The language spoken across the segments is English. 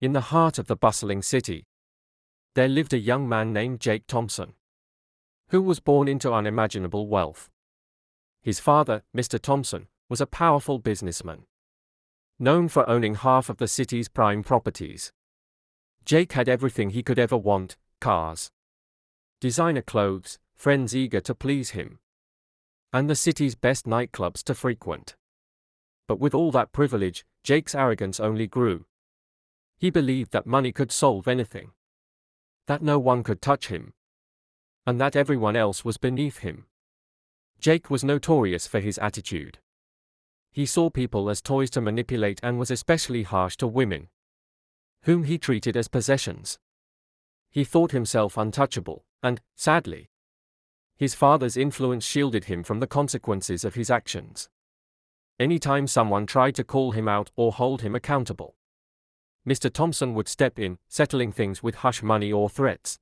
In the heart of the bustling city, there lived a young man named Jake Thompson, who was born into unimaginable wealth. His father, Mr. Thompson, was a powerful businessman, known for owning half of the city's prime properties. Jake had everything he could ever want: cars, designer clothes, friends eager to please him, and the city's best nightclubs to frequent. But with all that privilege, Jake's arrogance only grew. He believed that money could solve anything, that no one could touch him, and that everyone else was beneath him. Jake was notorious for his attitude. He saw people as toys to manipulate and was especially harsh to women, whom he treated as possessions. He thought himself untouchable, and, sadly, his father's influence shielded him from the consequences of his actions. Anytime someone tried to call him out or hold him accountable, Mr. Thompson would step in, settling things with hush money or threats.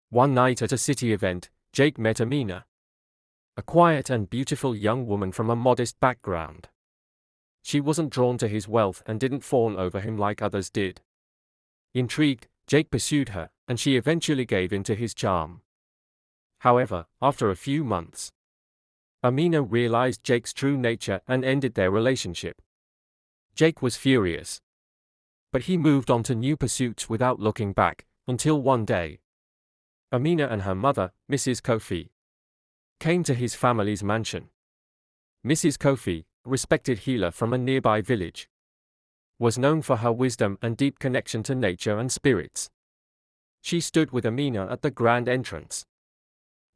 One night at a city event, Jake met Amina, a quiet and beautiful young woman from a modest background. She wasn't drawn to his wealth and didn't fawn over him like others did. Intrigued, Jake pursued her, and she eventually gave in to his charm. However, after a few months, Amina realized Jake's true nature and ended their relationship. Jake was furious, but he moved on to new pursuits without looking back, until one day, Amina and her mother, Mrs. Kofi, came to his family's mansion. Mrs. Kofi, a respected healer from a nearby village, was known for her wisdom and deep connection to nature and spirits. She stood with Amina at the grand entrance,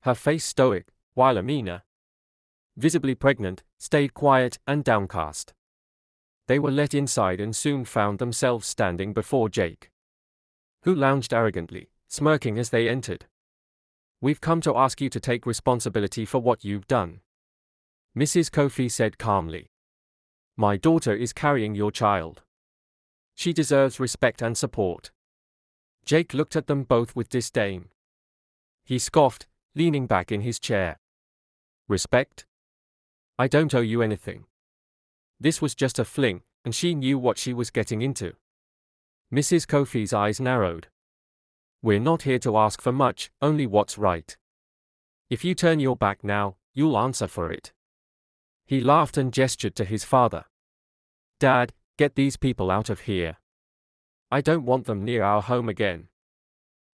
her face stoic, while Amina, visibly pregnant, stayed quiet and downcast. They were let inside and soon found themselves standing before Jake, who lounged arrogantly, smirking as they entered. "We've come to ask you to take responsibility for what you've done," Mrs. Kofi said calmly. "My daughter is carrying your child. She deserves respect and support." Jake looked at them both with disdain. He scoffed, leaning back in his chair. "Respect? I don't owe you anything. This was just a fling, and she knew what she was getting into." Mrs. Kofi's eyes narrowed. "We're not here to ask for much, only what's right. If you turn your back now, you'll answer for it." He laughed and gestured to his father. "Dad, get these people out of here. I don't want them near our home again."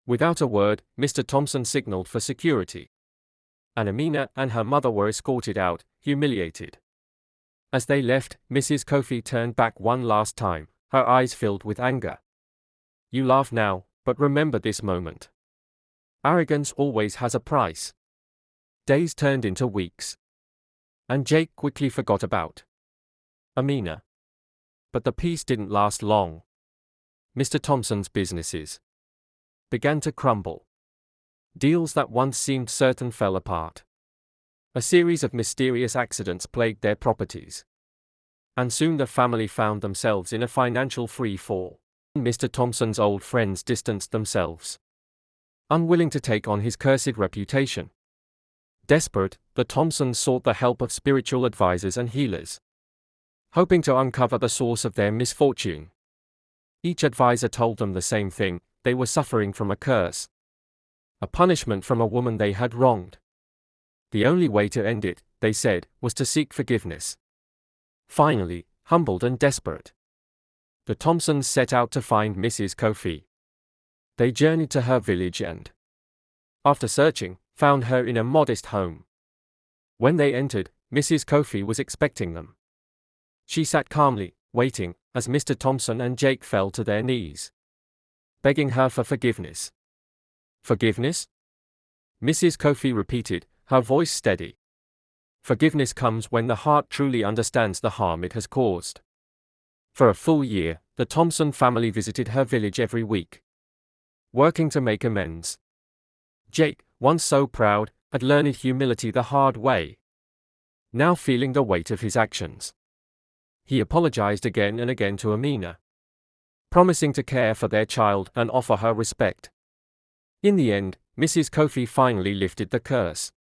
Without a word, Mr. Thompson signaled for security, and Amina and her mother were escorted out, humiliated. As they left, Mrs. Kofi turned back one last time, her eyes filled with anger. "You laugh now, but remember this moment. Arrogance always has a price." Days turned into weeks, and Jake quickly forgot about Amina. But the peace didn't last long. Mr. Thompson's businesses began to crumble. Deals that once seemed certain fell apart. A series of mysterious accidents plagued their properties, and soon the family found themselves in a financial free fall. Mr. Thompson's old friends distanced themselves, unwilling to take on his cursed reputation. Desperate, the Thompsons sought the help of spiritual advisors and healers, hoping to uncover the source of their misfortune. Each advisor told them the same thing: they were suffering from a curse, a punishment from a woman they had wronged. The only way to end it, they said, was to seek forgiveness. Finally, humbled and desperate, the Thompsons set out to find Mrs. Kofi. They journeyed to her village and, after searching, found her in a modest home. When they entered, Mrs. Kofi was expecting them. She sat calmly, waiting, as Mr. Thompson and Jake fell to their knees, begging her for forgiveness. "Forgiveness?" Mrs. Kofi repeated, her voice steady. "Forgiveness comes when the heart truly understands the harm it has caused." For a full year, the Thompson family visited her village every week, working to make amends. Jake, once so proud, had learned humility the hard way, now feeling the weight of his actions. He apologized again and again to Amina, promising to care for their child and offer her respect. In the end, Mrs. Kofi finally lifted the curse,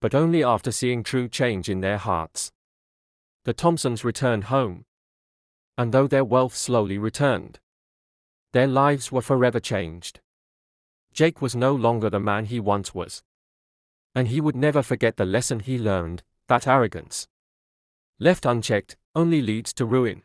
but only after seeing true change in their hearts. The Thompsons returned home, and though their wealth slowly returned, Their lives were forever changed. Jake was no longer the man he once was. And he would never forget the lesson he learned, that arrogance, left unchecked, only leads to ruin.